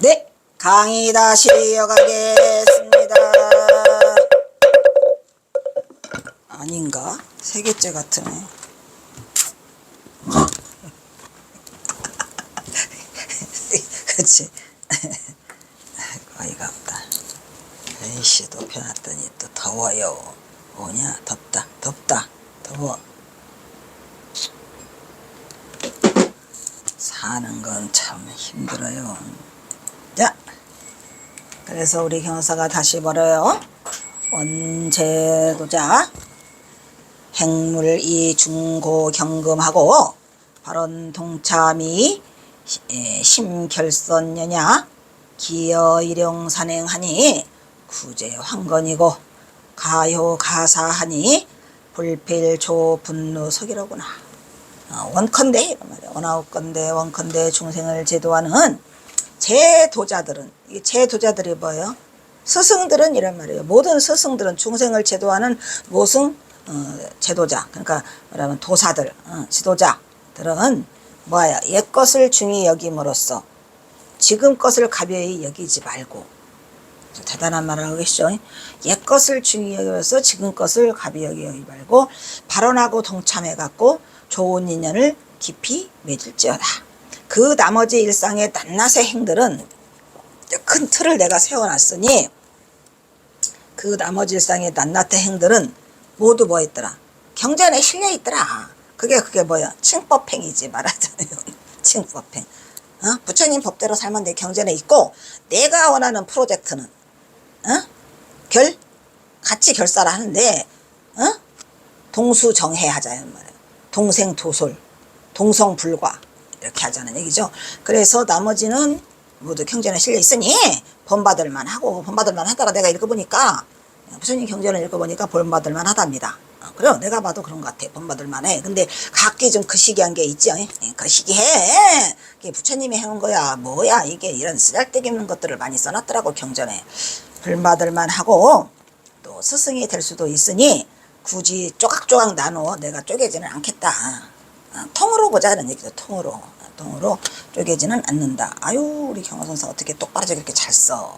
네, 강의 다시 이어가겠습니다. 아닌가? 세 개째 같으네. 그치? 어이가 없다. 날씨 높여놨더니 또 더워요. 뭐냐? 덥다, 덥다, 더워. 사는 건 참 힘들어요. 자, 그래서 우리 경사가 다시 뭐래요? 원제도자 행물이 중고 경금하고 발언 동참이 심결선녀냐 기여 일용 산행하니 구제 황건이고 가효 가사하니 불필조 분노 석이로구나. 원컨대 이런 말이야. 원컨대 중생을 제도하는 제도자들은, 이 제도자들이 뭐예요? 스승들은 이런 말이에요. 모든 스승들은 중생을 제도하는 모승 제도자, 그러니까 뭐라면 도사들, 지도자들은 뭐야? 옛 것을 중히 여김으로써 지금 것을 가벼이 여기지 말고, 대단한 말을 하고 계시죠. 옛 것을 중히 여기면서 지금 것을 가벼이 여기지 말고 발언하고 동참해 갖고 좋은 인연을 깊이 맺을지어다. 그 나머지 일상의 낱낱의 행들은 큰 틀을 내가 세워놨으니 그 나머지 일상의 낱낱의 행들은 모두 뭐 있더라? 경전에 실려있더라. 그게 뭐야? 칭법행이지 말하자면 칭법행. 부처님 법대로 살면 내 경전에 있고, 내가 원하는 프로젝트는 같이 결사를 하는데 동수정해 하자는 말이에요. 동생도솔, 동성불과 이렇게 하자는 얘기죠. 그래서 나머지는 모두 경전에 실려 있으니 본받을만 하고, 본받을만 하다가 내가 읽어보니까, 부처님 경전을 읽어보니까 본받을만 하답니다. 그래요. 내가 봐도 그런 것 같아. 본받을만 해. 근데 각기 좀 그 시기한 게 있죠. 그 시기해. 이게 부처님이 해놓은 거야. 뭐야 이게, 이런 쓰잘데기 없는 것들을 많이 써놨더라고 경전에. 본받을만 하고 또 스승이 될 수도 있으니 굳이 쪼각쪼각 나눠 내가 쪼개지는 않겠다. 통으로 보자는 얘기죠. 통으로 쪼개지는 않는다. 아유, 우리 경허선사 어떻게 똑바로 저렇게 잘 써.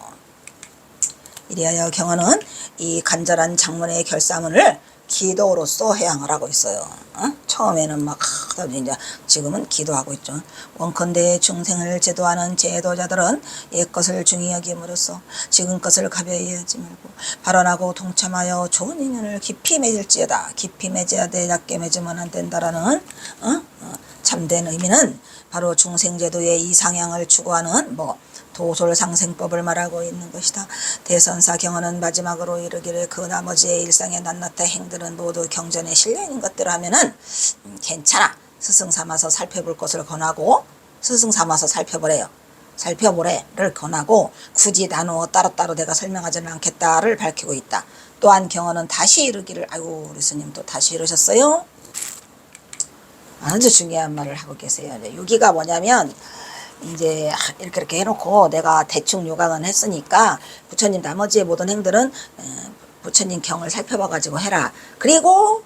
이리하여 경허는 이 간절한 장문의 결사문을 기도로서 해양을 하고 있어요. 처음에는 막 이제 지금은 기도하고 있죠. 원컨대 중생을 제도하는 제도자들은 옛 것을 중히 여김으로써 지금 것을 가벼이 하지 말고 발언하고 동참하여 좋은 인연을 깊이 맺을지어다. 깊이 맺어야 돼. 얕게 맺으면 안 된다라는 참된 의미는 바로 중생제도의 이상향을 추구하는 도솔상생법을 말하고 있는 것이다. 대선사 경허는 마지막으로 이르기를 그 나머지의 일상의 낱낱한 행들은 모두 경전에 실려있는 것들 하면은 괜찮아. 스승 삼아서 살펴볼 것을 권하고, 스승 삼아서 살펴보래를 권하고, 굳이 나누어 따로따로 내가 설명하지는 않겠다를 밝히고 있다. 또한 경허는 다시 이르기를, 아이고 우리 스님 또 다시 이러셨어요? 아주 중요한 말을 하고 계세요. 여기가 뭐냐면, 이제 이렇게 해놓고 내가 대충 요강은 했으니까 부처님 나머지의 모든 행들은 부처님 경을 살펴봐 가지고 해라. 그리고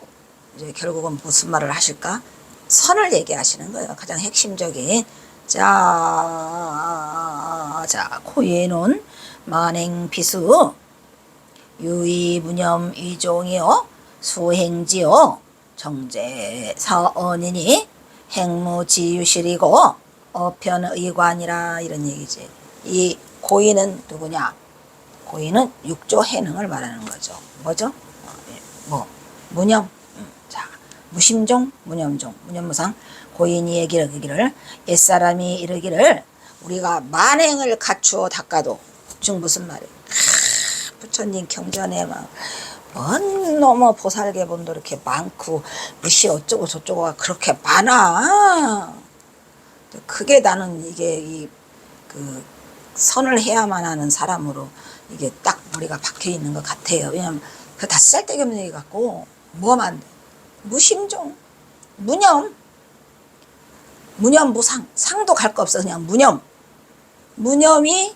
이제 결국은 무슨 말을 하실까? 선을 얘기하시는 거예요. 가장 핵심적인. 자, 고예는 만행비수 유의무념 이종이요 수행지요 정제사언이니 행무지유실이고 어편의관이라, 이런 얘기지. 이 고인은 누구냐? 고인은 육조 해능을 말하는 거죠. 뭐죠? 무념. 자, 무심종, 무념종, 무념무상. 고인이 이르기를, 옛사람이 이르기를 우리가 만행을 갖추어 닦아도 즉 무슨 말이에요? 부처님 경전에 뭔 너무 보살계본도 이렇게 많고 무시 어쩌고 저쩌고가 그렇게 많아. 그게 나는 이게 그 선을 해야만 하는 사람으로 이게 딱 머리가 박혀 있는 것 같아요. 왜냐면 그 다 쓸데기 없는 얘기 같고, 뭐만 안 돼. 무심종, 무념무상, 상도 갈 거 없어. 그냥 무념이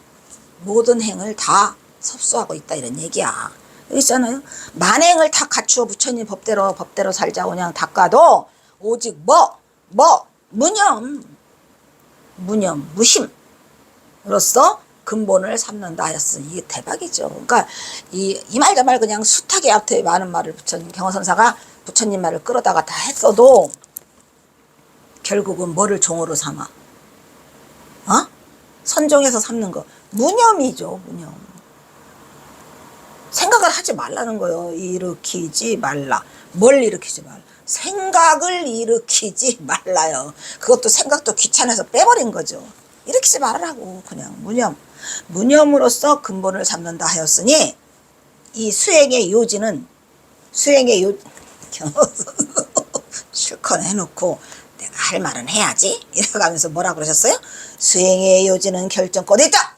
모든 행을 다 섭수하고 있다, 이런 얘기야. 여기 있잖아요. 만행을 다 갖추어 부처님 법대로 살자 그냥 닦아도 오직 무념, 무심으로써 근본을 삼는다 하였으니 이게 대박이죠. 그러니까 이 말 저 말 그냥 숱하게 앞에 많은 말을 경허선사가 부처님 말을 끌어다가 다 했어도 결국은 뭐를 종으로 삼아? 어? 선종해서 삼는 거. 무념이죠, 무념. 생각을 하지 말라는 거예요. 일으키지 말라. 뭘 일으키지 말라. 생각을 일으키지 말라요. 그것도 생각도 귀찮아서 빼버린 거죠. 일으키지 말라고. 그냥 무념. 무념으로서 근본을 삼는다 하였으니 이 수행의 요지는 수행의 요 실컷 해놓고 내가 할 말은 해야지 이래가면서 뭐라 그러셨어요? 수행의 요지는 결정코 어디 있다?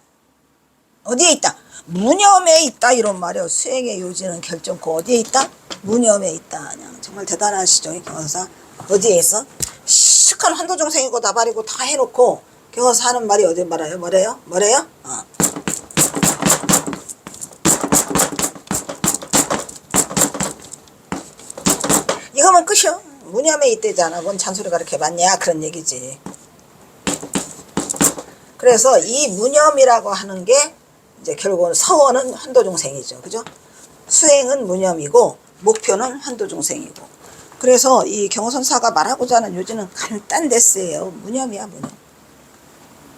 어디에 있다? 무념에 있다 이런 말이에요. 수행의 요지는 결정코 어디에 있다? 무념에 있다. 그냥 정말 대단하시죠, 경허사. 어디에 있어? 시큰 한도중생이고 나발이고 다 해놓고 경허사 하는 말이 어디 말아요? 뭐래요? 뭐래요? 이거면 끝이요. 무념에 있대잖아. 뭔 잔소리가 이렇게 많냐 그런 얘기지. 그래서 이 무념이라고 하는 게 이제 결국은 서원은 한도중생이죠. 그죠? 수행은 무념이고 목표는 한도중생이고. 그래서 이 경허선사가 말하고자 하는 요지는 간단데스예요. 무념이야, 무념.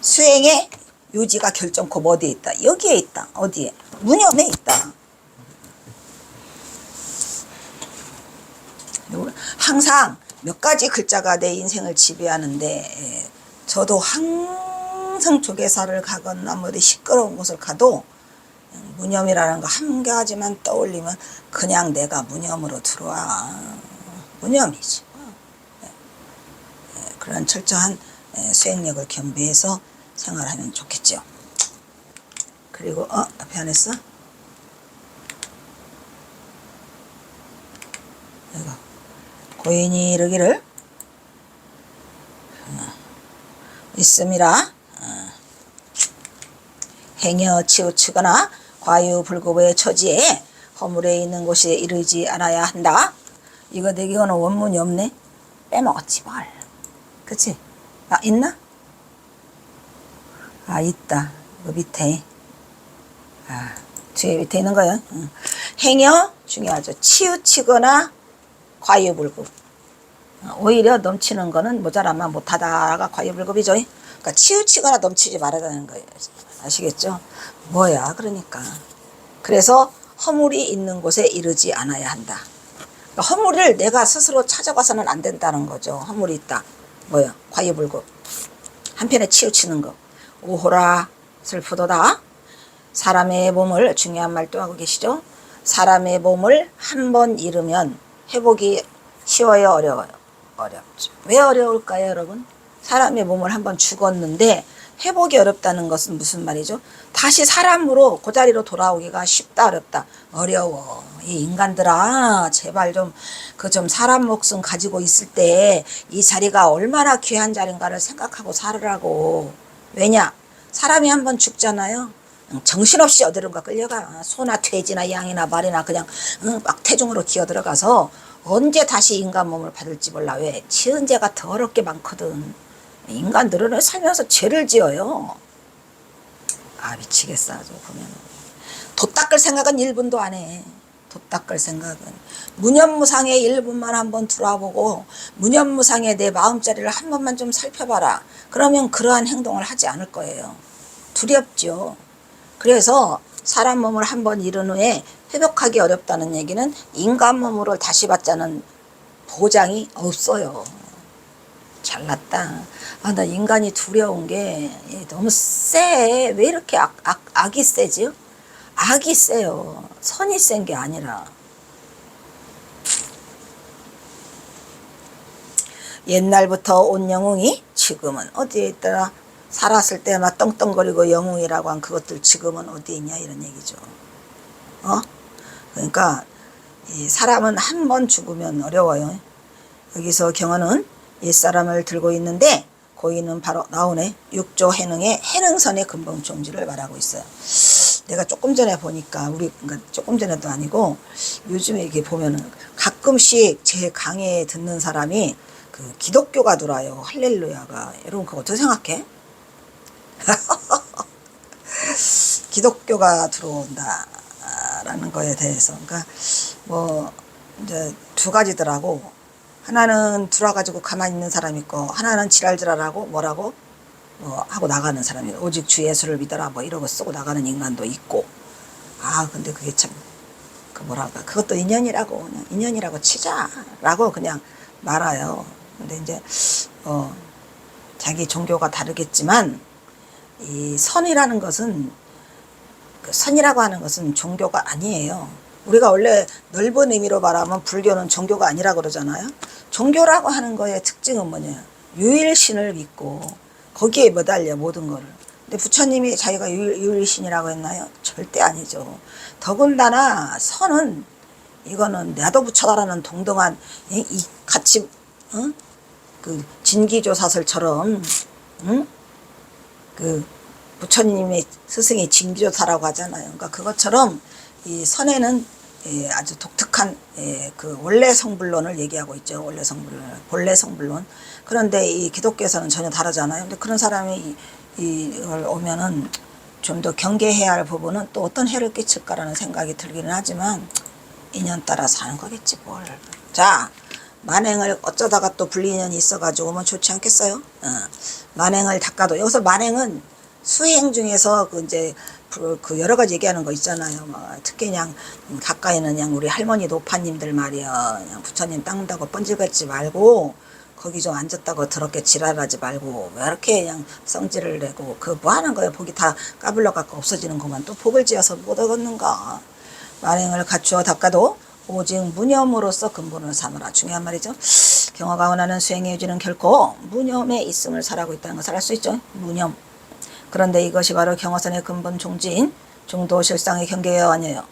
수행의 요지가 결정코 어디에 있다? 여기에 있다. 어디에? 무념에 있다. 항상 몇 가지 글자가 내 인생을 지배하는데 저도 항상 조계사를 가거나 뭐 어디 시끄러운 곳을 가도 무념이라는 거 한 가지만 떠올리면 그냥 내가 무념으로 들어와. 무념이지. 그런 철저한 수행력을 겸비해서 생활하면 좋겠죠. 그리고 앞에 안 했어? 이거 고인이 이르기를 있음이라 행여 치우치거나 과유불급의 처지에 허물에 있는 곳에 이르지 않아야 한다. 이거 내기고는 원문이 없네. 빼먹었지 뭘. 그치? 있나? 있다. 이거 밑에. 뒤에 밑에 있는 거예요. 행여 중요하죠. 치우치거나 과유불급. 오히려 넘치는 거는 모자라면 못하다가 과유불급이죠. 그러니까 치우치거나 넘치지 말아야 되는 거예요. 아시겠죠? 뭐야 그러니까. 그래서 허물이 있는 곳에 이르지 않아야 한다. 그러니까 허물을 내가 스스로 찾아가서는 안 된다는 거죠. 허물이 있다. 뭐야? 과유불급. 한편에 치우치는 거. 오호라 슬프도다. 사람의 몸을 중요한 말도 하고 계시죠. 사람의 몸을 한 번 잃으면 회복이 쉬워요, 어려워요? 어렵죠. 왜 어려울까요, 여러분? 사람의 몸을 한 번 죽었는데 회복이 어렵다는 것은 무슨 말이죠? 다시 사람으로 그 자리로 돌아오기가 쉽다, 어렵다? 어려워. 이 인간들아, 제발 좀 사람 목숨 가지고 있을 때 이 자리가 얼마나 귀한 자리인가를 생각하고 살으라고. 왜냐? 사람이 한 번 죽잖아요. 정신없이 어디론가 끌려가. 소나 돼지나 양이나 말이나 그냥 막 태중으로 기어들어가서 언제 다시 인간 몸을 받을지 몰라. 왜? 지은 죄가 더럽게 많거든. 인간들은 살면서 죄를 지어요. 미치겠어 아주 보면. 돛 닦을 생각은 1분도 안 해. 돛 닦을 생각은. 무념무상의 1분만 한번 들어보고 무념무상의 내 마음자리를 한 번만 좀 살펴봐라. 그러면 그러한 행동을 하지 않을 거예요. 두렵죠. 그래서 사람 몸을 한 번 잃은 후에 회복하기 어렵다는 얘기는 인간 몸으로 다시 받자는 보장이 없어요. 잘났다. 나 인간이 두려운 게 너무 세. 왜 이렇게 악이 세지? 악이 세요. 선이 센 게 아니라. 옛날부터 온 영웅이 지금은 어디에 있더라? 살았을 때 막 떵떵거리고 영웅이라고 한 그것들 지금은 어디 있냐 이런 얘기죠. 그러니까 이 사람은 한 번 죽으면 어려워요. 여기서 경어는 옛사람을 들고 있는데 고인은 바로 나오네. 육조 해능의 해능선의 근본종지를 말하고 있어요. 내가 조금 전에 보니까 그러니까 조금 전에도 아니고 요즘에 이렇게 보면은 가끔씩 제 강의에 듣는 사람이 그 기독교가 들어와요. 할렐루야가. 여러분 그거 어떻게 생각해? 기독교가 들어온다라는 거에 대해서, 그러니까 뭐 이제 두 가지더라고. 하나는 들어와가지고 가만히 있는 사람 있고, 하나는 지랄지랄하고 뭐라고 뭐 하고 나가는 사람이, 오직 주 예수를 믿어라 뭐 이러고 쓰고 나가는 인간도 있고. 아 근데 그게 참 그 뭐랄까, 그것도 인연이라고, 그냥 인연이라고 치자라고 그냥 말아요. 근데 이제 자기 종교가 다르겠지만, 이 선이라는 것은, 그 선이라고 하는 것은 종교가 아니에요. 우리가 원래 넓은 의미로 말하면 불교는 종교가 아니라고 그러잖아요. 종교라고 하는 거의 특징은 뭐냐, 유일신을 믿고 거기에 매달려 모든 거를. 근데 부처님이 자기가 유일신이라고 했나요? 절대 아니죠. 더군다나 선은, 이거는 나도 부처다라는 동등한 이 같이 그 진기조사설처럼, 그 부처님의 스승이 진기조사라고 하잖아요. 그러니까 그것처럼 이 선에는 아주 독특한 그 원래 성불론을 얘기하고 있죠. 원래 성불론, 본래 성불론. 그런데 이 기독교에서는 전혀 다르잖아요. 근데 그런 사람이 이걸 오면은 좀 더 경계해야 할 부분은 또 어떤 해를 끼칠까라는 생각이 들기는 하지만, 인연 따라서 하는 거겠지 뭘. 자, 만행을 어쩌다가 또 불리인연이 있어가지고 오면 좋지 않겠어요? 만행을 닦아도, 여기서 만행은 수행 중에서 그 이제 그 여러 가지 얘기하는 거 있잖아요. 뭐 특히 그냥 가까이는 그냥 우리 할머니 노파님들 말이야, 그냥 부처님 닦는다고 뻔질거리지 말고, 거기 좀 앉았다고 더럽게 지랄하지 말고, 왜 이렇게 그냥 성질을 내고, 그 뭐 하는 거야. 복이 다 까불러 갖고 없어지는 것만 또 복을 지어서 못 얻었는가. 만행을 갖추어 닦아도 오직 무념으로서 근본을 삼으라. 중요한 말이죠. 경화가 원하는 수행의 유지는 결코 무념에 있음을 살아고 있다는 것을 알 수 있죠. 무념. 그런데 이것이 바로 경화선의 근본 종지인 중도 실상의 경계가 아니에요.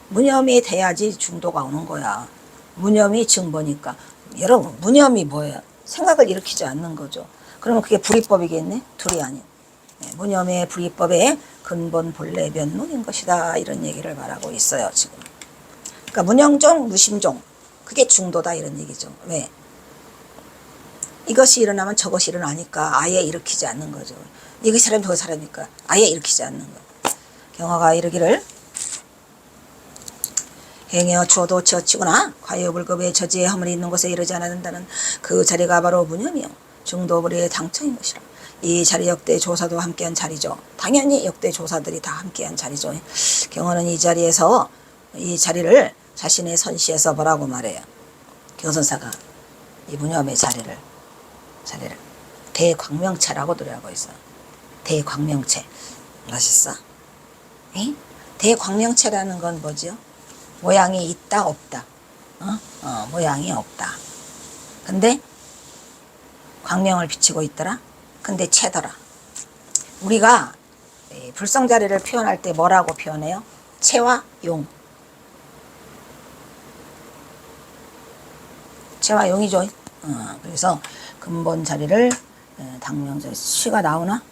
무념이 돼야지 중도가 오는 거야. 무념이 증보니까. 여러분, 무념이 뭐예요? 생각을 일으키지 않는 거죠. 그러면 그게 불이법이겠네? 둘이 아닌. 무념의 불이법의 근본 본래 면목인 것이다. 이런 얘기를 말하고 있어요, 지금. 그러니까 무념종, 무심종. 그게 중도다. 이런 얘기죠. 왜? 이것이 일어나면 저것이 일어나니까 아예 일으키지 않는 거죠. 이게 사람 저거 사람이니까 아예 일으키지 않는 거. 경화가 이르기를 행여 추어도 치어치거나 과유불급의 저지의 허물이 있는 곳에 이르지 않는다는 그 자리가 바로 무념이요 중도불의 당청인 것이라. 이 자리 역대 조사도 함께한 자리죠. 당연히 역대 조사들이 다 함께한 자리죠. 경호는 이 자리에서 이 자리를 자신의 선시에서 뭐라고 말해요. 경선사가 이 무념의 자리를 대광명체라고 노래하고 있어요. 대광명체. 멋있어? 에? 대광명체라는 건 뭐죠? 모양이 있다 없다. 모양이 없다. 근데 광명을 비치고 있더라. 근데 채더라. 우리가 불성자리를 표현할 때 뭐라고 표현해요? 채와 용. 채와 용이죠. 그래서 근본 자리를 당명자 시가 나오나?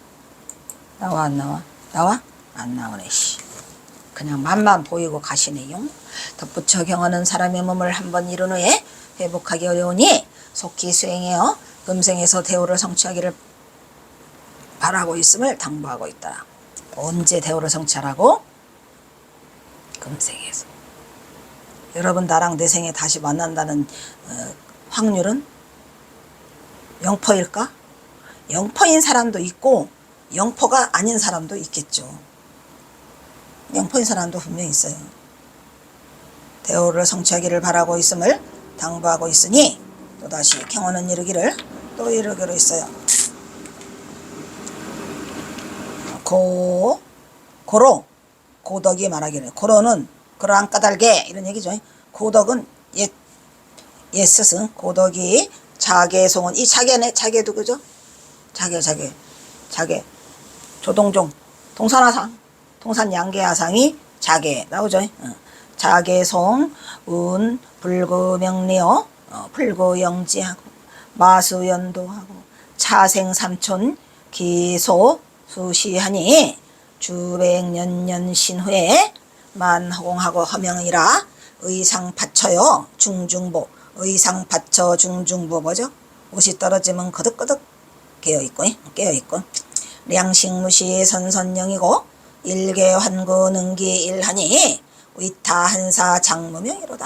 나와 안 나와? 나와? 안 나오네. 씨. 그냥 맛만 보이고 가시네요. 덧붙여 경하는 사람의 몸을 한번 이룬 후에 회복하기 어려우니 속히 수행하여 금생에서 대오를 성취하기를 바라고 있음을 당부하고 있다. 언제 대오를 성취하라고? 금생에서. 여러분 나랑 내 생에 다시 만난다는 확률은 0%일까? 0%인 사람도 있고 0%가 아닌 사람도 있겠죠. 0%인 사람도 분명히 있어요. 대오를 성취하기를 바라고 있음을 당부하고 있으니 또다시 경호는 이르기를 또 이르기로 있어요. 고로 고덕이 말하기를, 고로는 그러한 까닭에 이런 얘기죠. 고덕은 옛 스승 고덕이 자계송은, 이 자계네, 자계도 그죠? 자계 조동종 동산화상 동산양계화상이 자계 나오죠. 자계송 운 불구명리어 불구영지하고 마수연도하고 차생삼촌 기소 수시하니 주백년년 신후에 만허공하고 허명이라 의상 받쳐요 중중보. 의상 받쳐 중중보 뭐죠? 옷이 떨어지면 거득거득 깨어있고 량식무시 선선령이고 일개 환구 능기 일하니 위타 한사 장무명이로다.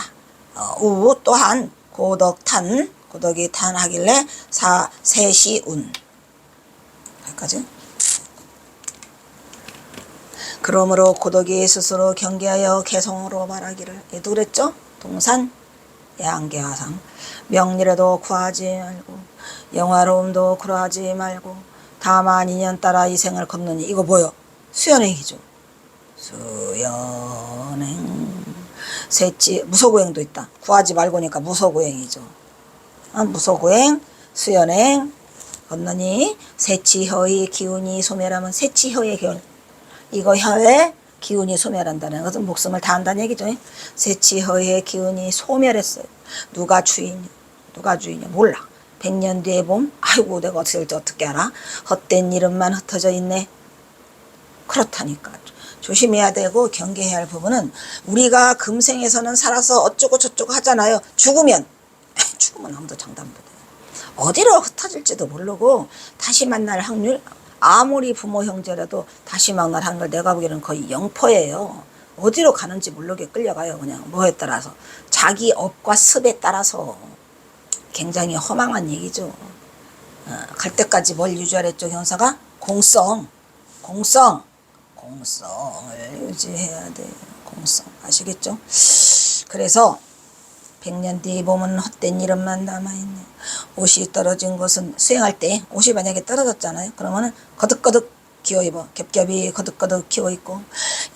우 또한 고덕탄 고덕이 탄하길래 셋이 여기까지. 그러므로 고덕이 스스로 경계하여 개성으로 말하기를 얘도 그랬죠? 동산 양계화상 명리라도 구하지 말고 영화로움도 구하지 말고 다만 인연 따라 이 생을 걷느니 이거 뭐요? 수연행이죠. 수연행 셋지 무소구행도 있다. 구하지 말고니까 무소구행이죠. 무소구행 수연행 걷느니 셋지혀의 기운이 소멸하면 셋지혀의 기운 이거 혀의 기운이 소멸한다는 것은 목숨을 다한다는 얘기죠. 셋지혀의 기운이 소멸했어요. 누가 주인이냐 몰라. 100년 뒤에 보면 아이고 내가 어떻게 알아. 헛된 이름만 흩어져 있네. 그렇다니까 조심해야 되고 경계해야 할 부분은 우리가 금생에서는 살아서 어쩌고 저쩌고 하잖아요. 죽으면 아무도 장담 못해요. 어디로 흩어질지도 모르고 다시 만날 확률 아무리 부모 형제라도 다시 만날 확률 내가 보기에는 거의 0%예요. 어디로 가는지 모르게 끌려가요. 그냥 뭐에 따라서 자기 업과 습에 따라서 굉장히 허망한 얘기죠. 갈 때까지 뭘 유지하랬죠 형사가? 공성을 유지해야 돼요. 공성 아시겠죠? 그래서 100년 뒤에 보면 헛된 이름만 남아있네. 옷이 떨어진 것은 수행할 때 옷이 만약에 떨어졌잖아요. 그러면은 거듭거듭 기어입어. 겹겹이 거듭거듭 기어있고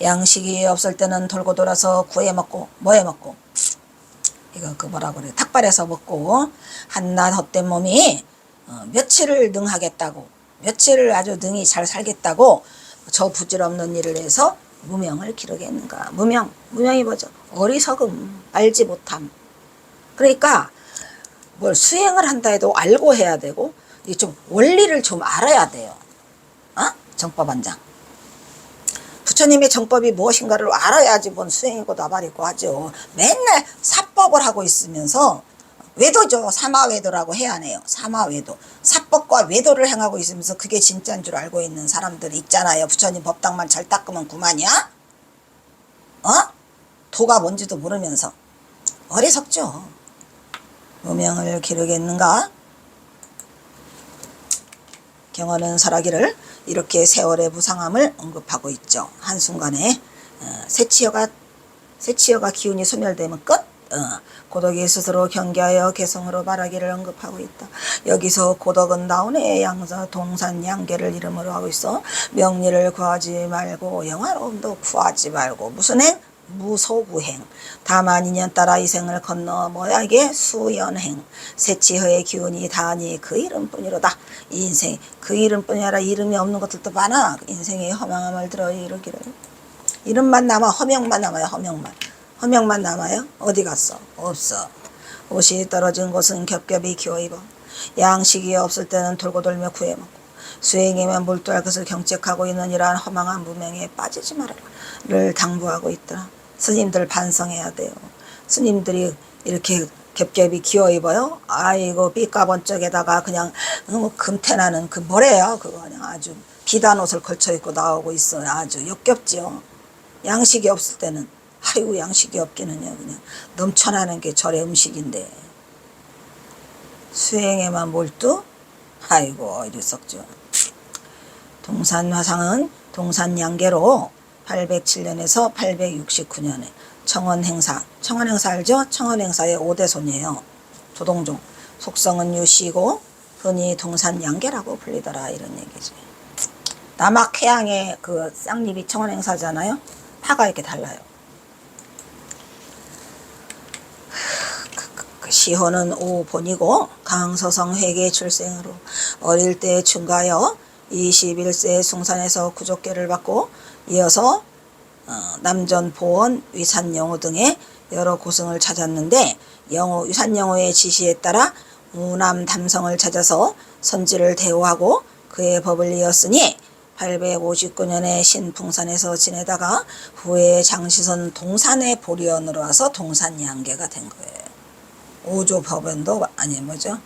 양식이 없을 때는 돌고 돌아서 구해 먹고 뭐해 먹고 이거 뭐라고 그래 닭발에서 먹고 한낱 헛된 몸이 며칠을 능하겠다고 며칠을 아주 능히 잘 살겠다고 저 부질없는 일을 해서 무명을 기르겠는가. 무명이 뭐죠? 어리석음 알지 못함. 그러니까 뭘 수행을 한다 해도 알고 해야 되고 좀 원리를 좀 알아야 돼요. 정법원장 부처님의 정법이 무엇인가를 알아야지 뭔 수행이고 나발이고 하죠. 맨날 사법을 하고 있으면서 외도죠. 사마외도라고 해야 하네요. 사마외도 사법과 외도를 행하고 있으면서 그게 진짜인 줄 알고 있는 사람들이 있잖아요. 부처님 법당만 잘 닦으면 그만이야? 도가 뭔지도 모르면서 어리석죠. 무명을 기르겠는가? 경어는 설하기를 이렇게 세월의 무상함을 언급하고 있죠. 한순간에 세치여가 기운이 소멸되면 끝. 고덕이 스스로 경계하여 개성으로 말하기를 언급하고 있다. 여기서 고덕은 나오네. 양서 동산 양계를 이름으로 하고 있어. 명리를 구하지 말고 영화로움도 구하지 말고 무슨 행? 무소구행. 다만 인연 따라 이 생을 건너 뭐야 이게 수연행. 세치허의 기운이 다하니 그 이름뿐이로다. 이 인생 그 이름뿐이 아니라 이름이 없는 것들도 많아. 인생의 허망함을 들어 이르기를. 이름만 남아. 허명만 남아요. 허명만 남아요. 어디 갔어? 없어. 옷이 떨어진 곳은 겹겹이 기어입어. 양식이 없을 때는 돌고 돌며 구해먹고 수행에만 몰두할 것을 경책하고 있는 이러한 허망한 무명에 빠지지 말아라를 당부하고 있더라. 스님들 반성해야 돼요. 스님들이 이렇게 겹겹이 기어입어요. 아이고 삐까번쩍에다가 그냥 뭐 금태나는 그 뭐래요? 그거 그냥 아주 비단 옷을 걸쳐 입고 나오고 있어요. 아주 역겹죠. 양식이 없을 때는 아이고 양식이 없기는요. 그냥 넘쳐나는 게 절의 음식인데 수행에만 몰두? 아이고 이랬었죠. 동산화상은 동산양계로 807년에서 869년에 청원행사 알죠? 청원행사의 5대손이에요. 조동종 속성은 유시고 흔히 동산양계라고 불리더라 이런 얘기죠. 남학해양의 그 쌍립이 청원행사잖아요. 파가 이렇게 달라요. 시호는 오본이고 강서성 회계 출생으로 어릴 때 중가여 21세 숭산에서 구족계를 받고 이어서 남전 보원 위산영호 등의 여러 고승을 찾았는데 위산영호의 지시에 따라 우남 담성을 찾아서 선지를 대우하고 그의 법을 이었으니 859년에 신풍산에서 지내다가 후에 장시선 동산의 보리원으로 와서 동산양계가 된 거예요. 오조법원도 아니 뭐죠?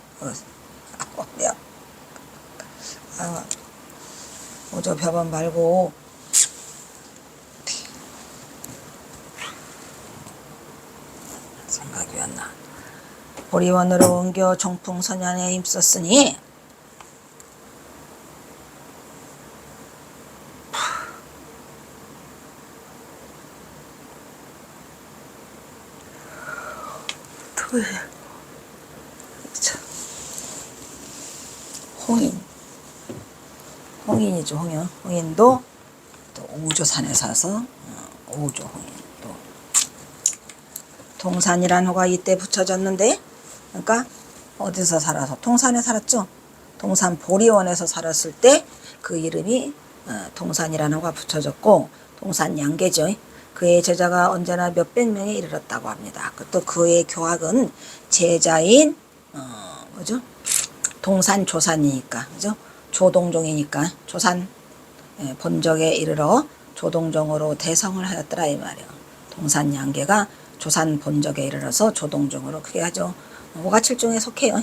오조법원 말고 생각이 왔나. 보리원으로 옮겨 종풍선연에 힘썼으니 홍인이죠. 홍인도 또 오조산에 사서 오조 홍인 또 동산이라는 호가 이때 붙여졌는데, 그러니까 어디서 살아서 동산에 살았죠. 동산 보리원에서 살았을 때 그 이름이 동산이라는 호가 붙여졌고, 동산 양계죠. 그의 제자가 언제나 몇백 명에 이르렀다고 합니다. 또 그의 교학은 제자인 뭐죠? 동산 조산이니까, 그죠? 조동종이니까 조산 본적에 이르러 조동종으로 대성을 하였더라 이 말이요. 동산 양계가 조산 본적에 이르러서 조동종으로 크게 하죠. 오가칠종에 속해요.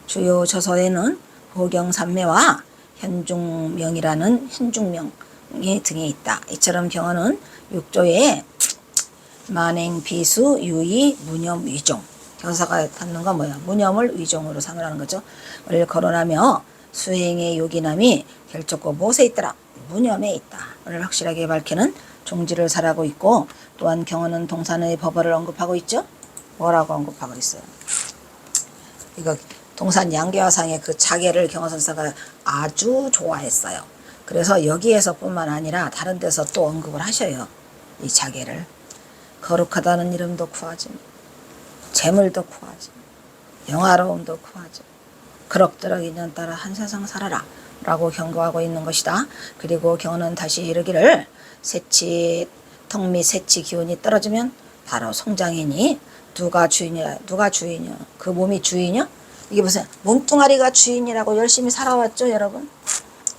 주요 저서에는 보경산매와 현중명이라는 현중명이 등에 있다. 이처럼 경어는 6조에 만행, 비수, 유의, 무념, 위종. 경사가 닿는 건 뭐야? 무념을 위종으로 삼으라는 거죠. 을 거론하며 수행의 요기남이 결적고 무엇에 있더라? 무념에 있다. 를 확실하게 밝히는 종지를 살하고 있고, 또한 경어는 동산의 법어를 언급하고 있죠. 뭐라고 언급하고 있어요? 이거 동산 양계화상의 그 자계를 경어선사가 아주 좋아했어요. 그래서 여기에서 뿐만 아니라 다른 데서 또 언급을 하셔요. 이 자계를. 거룩하다는 이름도 구하지, 재물도 구하지, 영화로움도 구하지, 그럭저럭 인연 따라 한 세상 살아라 라고 경고하고 있는 것이다. 그리고 경어는 다시 이르기를 턱 및 세치 기운이 떨어지면 바로 송장이니 누가 주인이야? 누가 주인이야? 그 몸이 주인이야? 이게 무슨 몸뚱아리가 주인이라고 열심히 살아왔죠 여러분?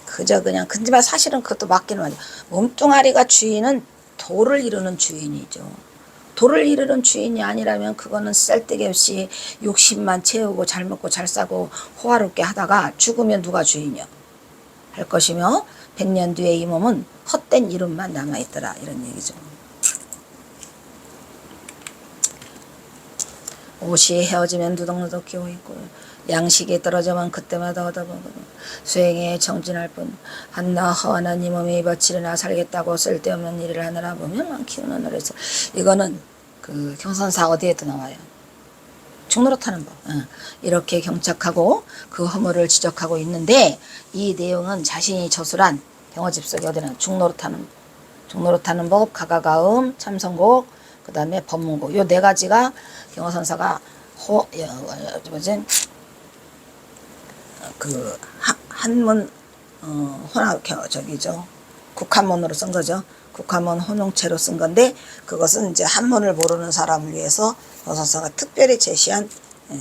그저 그냥, 근데 사실은 그것도 맞기는 맞아요. 몸뚱아리가 주인은 도를 이루는 주인이죠. 도를 이루는 주인이 아니라면 그거는 쓸데기 없이 욕심만 채우고 잘 먹고 잘 싸고 호화롭게 하다가 죽으면 누가 주인이요? 할 것이며 100년 뒤에 이 몸은 헛된 이름만 남아있더라 이런 얘기죠. 옷이 헤어지면 누덕누덕 기워있고 양식이 떨어져만 그때마다 얻어먹으며 수행에 정진할 뿐 한나 허하나 이 몸이 며칠이나 살겠다고 쓸데없는 일을 하느라 보면 키우는 노래서. 이거는 그 경선사 어디에도 나와요. 중노릇하는 법. 이렇게 경착하고 그 허물을 지적하고 있는데, 이 내용은 자신이 저술한 경어집속에 어디나 중노릇하는 법, 가가가음, 참선곡, 그 다음에 법문곡, 요 네 가지가 경어선사가 그 한문 저기죠, 국한문으로 쓴 거죠. 국한문 혼용체로 쓴 건데, 그것은 이제 한문을 모르는 사람을 위해서 경어선사가 특별히 제시한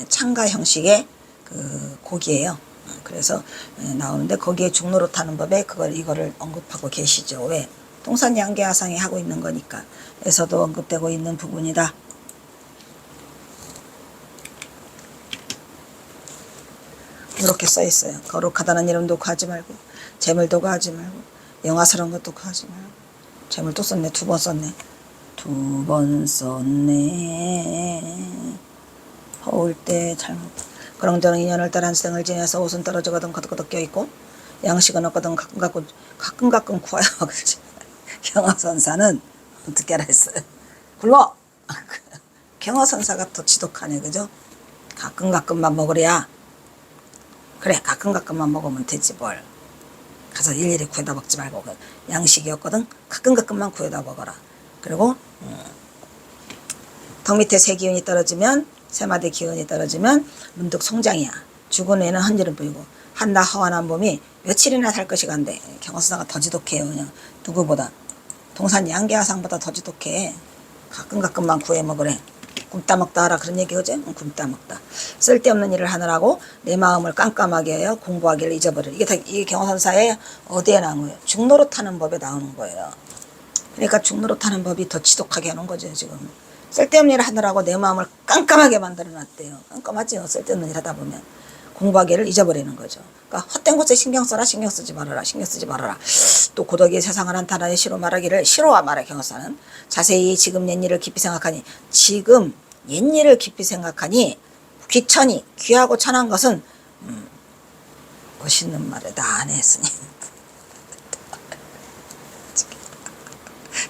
창가 형식의 그 곡이에요. 그래서 나오는데 거기에 중노릇하는 법에 이거를 언급하고 계시죠. 왜? 동산 양계화상에 하고 있는 거니까. 에서도 언급되고 있는 부분이다. 이렇게 써 있어요. 거룩하다는 이름도 구하지 말고, 재물도 구하지 말고, 영화스러운 것도 구하지 말고. 재물 또 썼네. 2번 썼네. 2번 썼네. 허울 때 잘못. 그런저런 인연을 따라 한 생을 지내서 옷은 떨어지거든 거덕거덕 껴있고, 양식은 없거든 가끔 구하여 먹을지. 경화선사는 어떻게 하라 했어요? 굶어! 경화선사가 더 지독하네, 그죠? 가끔만 먹으랴. 그래, 가끔만 먹으면 되지 뭘. 가서 일일이 구해다 먹지 말고, 양식이었거든 가끔만 구해다 먹어라. 그리고 턱 밑에 새 기운이 떨어지면, 새마디 기운이 떨어지면 문득 송장이야. 죽은 애는 헌지름 보이고 한나 허한한 몸이 며칠이나 살 것이 간대. 경어선사가 더 지독해요. 그냥 누구보다. 동산 양계화상보다 더 지독해. 가끔만 구해 먹으래. 굶다 먹다 하라 그런 얘기 그지? 굶다 먹다. 쓸데없는 일을 하느라고 내 마음을 깜깜하게 해요. 공부하기를 잊어버려. 이게 경어선사의 어디에 나온 거예요? 중노릇하는 법에 나오는 거예요. 그러니까 중노릇하는 법이 더 지독하게 하는 거죠 지금. 쓸데없는 일을 하느라고 내 마음을 깜깜하게 만들어 놨대요. 깜깜하지요. 쓸데없는 일 하다 보면. 공부하기를 잊어버리는 거죠. 그러니까 헛된 곳에 신경 써라. 신경 쓰지 말아라. 또 고덕이 세상을 한탄하여 시로 말하기를, 시로와 말해 경어사는 자세히 지금 옛 일을 깊이 생각하니, 지금 옛일을 깊이 생각하니 귀천이 귀하고 천한 것은 멋있는 말이다 안 했으니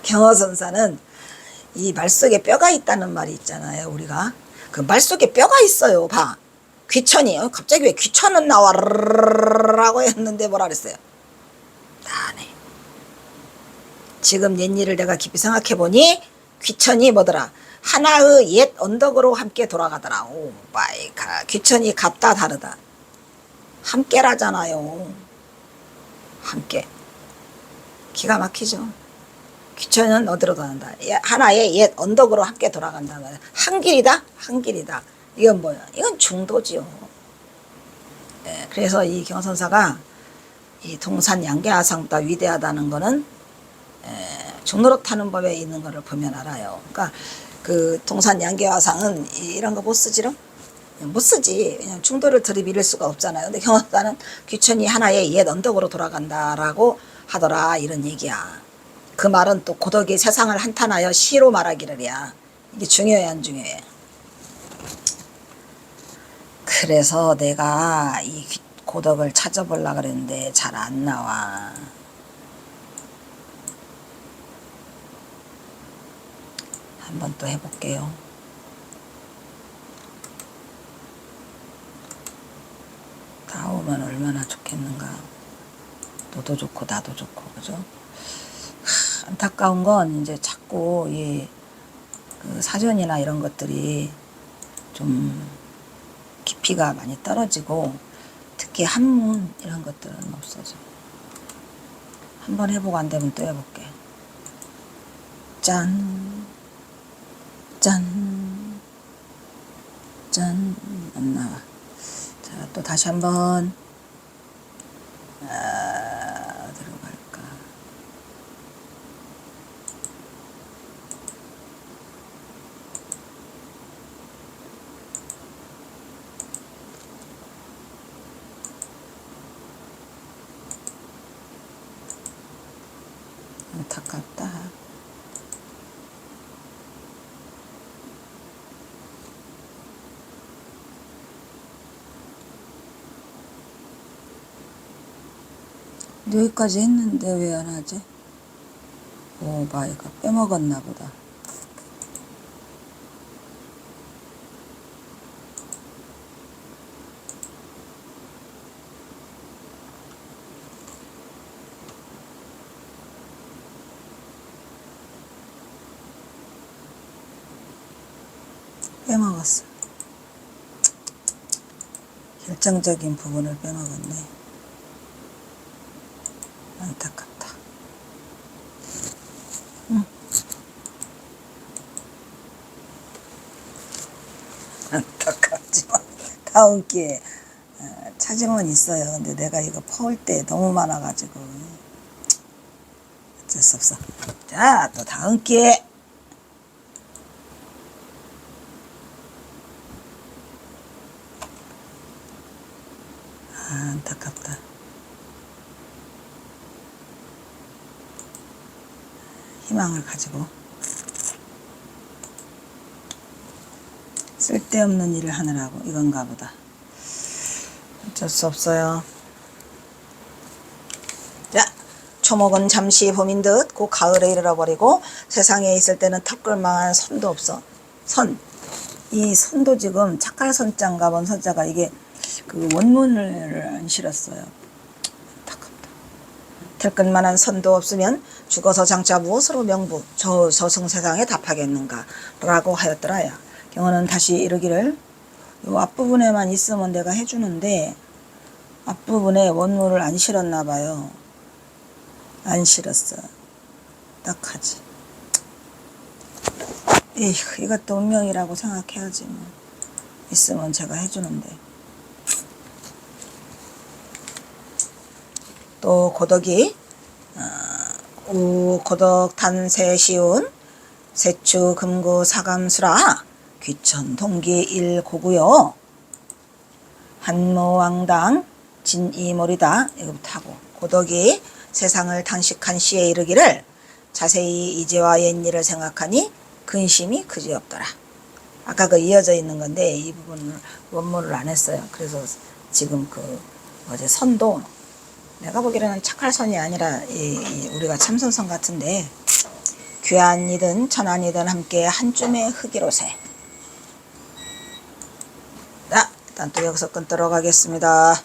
경어선사는 이 말 속에 뼈가 있다는 말이 있잖아요. 우리가 그 말 속에 뼈가 있어요. 봐. 귀천이 갑자기 왜 귀천은 나와라고 했는데 뭐라 그랬어요? 다 안 해. 지금 옛일을 내가 깊이 생각해 보니 귀천이 뭐더라? 하나의 옛 언덕으로 함께 돌아가더라. 오 마이 갓. 귀천이 같다 다르다. 함께라잖아요. 함께. 기가 막히죠. 귀천은 어디로 가는다? 하나의 옛 언덕으로 함께 돌아간다. 한 길이다? 한 길이다. 이건 뭐야? 이건 중도지요. 네, 그래서 이 경선사가 이 동산 양계하상보다 위대하다는 거는 종로로 타는 법에 있는 거를 보면 알아요. 그러니까 그 동산 양계화상은 이런 거 못 쓰지롱? 못 쓰지. 왜냐면 중도를 들이밀을 수가 없잖아요. 근데 경화사는 귀천이 하나의 옛 언덕으로 돌아간다라고 하더라. 이런 얘기야. 그 말은 또 고덕이 세상을 한탄하여 시로 말하기를이야. 이게 중요해 안 중요해? 그래서 내가 이 고덕을 찾아보려고 그랬는데 잘 안 나와. 한번 또 해볼게요. 다 오면 얼마나 좋겠는가. 너도 좋고 나도 좋고 그죠? 안타까운 건 이제 자꾸 그 사전이나 이런 것들이 좀 깊이가 많이 떨어지고 특히 한문 이런 것들은 없어져. 한번 해보고 안 되면 또 해볼게. 짠, 짠, 짠, 안 나와. 자, 또 다시 한번. 어디로 갈까? 안타깝다. 여기까지 했는데 왜 안 하지? 오 마이 갓, 빼먹었나 보다. 빼먹었어. 결정적인 부분을 빼먹었네. 안타깝다. 응. 안타깝지만 다음 기회에 찾으면 있어요. 근데 내가 이거 퍼올 때 너무 많아가지고 어쩔 수 없어. 자, 또 다음 기회에. 안타깝다. 희망을 가지고 쓸데없는 일을 하느라고 이건가 보다. 어쩔 수 없어요. 자, 초목은 잠시 봄인 듯 곧 가을에 이르러버리고 세상에 있을 때는 턱걸만한 선도 없어. 선. 이 선도 지금 착갈선자인가 뭔 선자가 이게 그 원문을 안 실었어요. 안타깝다. 털끝만한 선도 없으면 죽어서 장차 무엇으로 명부 저 저승세상에 답하겠는가 라고 하였더라야. 경어는 다시 이르기를 요 앞부분에만 있으면 내가 해주는데 앞부분에 원문을 안 실었나 봐요. 안 실었어. 딱하지. 에휴, 이것도 운명이라고 생각해야지 뭐. 있으면 제가 해주는데. 또 고덕이 고덕 단세 시운 세추 금구 사감수라 귀천 동기 일고구요 한모왕당 진이몰이다. 이거부터 하고 고덕이 세상을 단식한 시에 이르기를 자세히 이제와 옛일을 생각하니 근심이 그지없더라. 아까 그 이어져 있는 건데 이 부분을 원문을 안 했어요. 그래서 지금 그 어제 선도 내가 보기에는 착할선이 아니라 우리가 참선선 같은데 귀한이든 천안이든 함께 한 줌의 흙이로세. 자, 일단 또 여기서 끊도록 하겠습니다.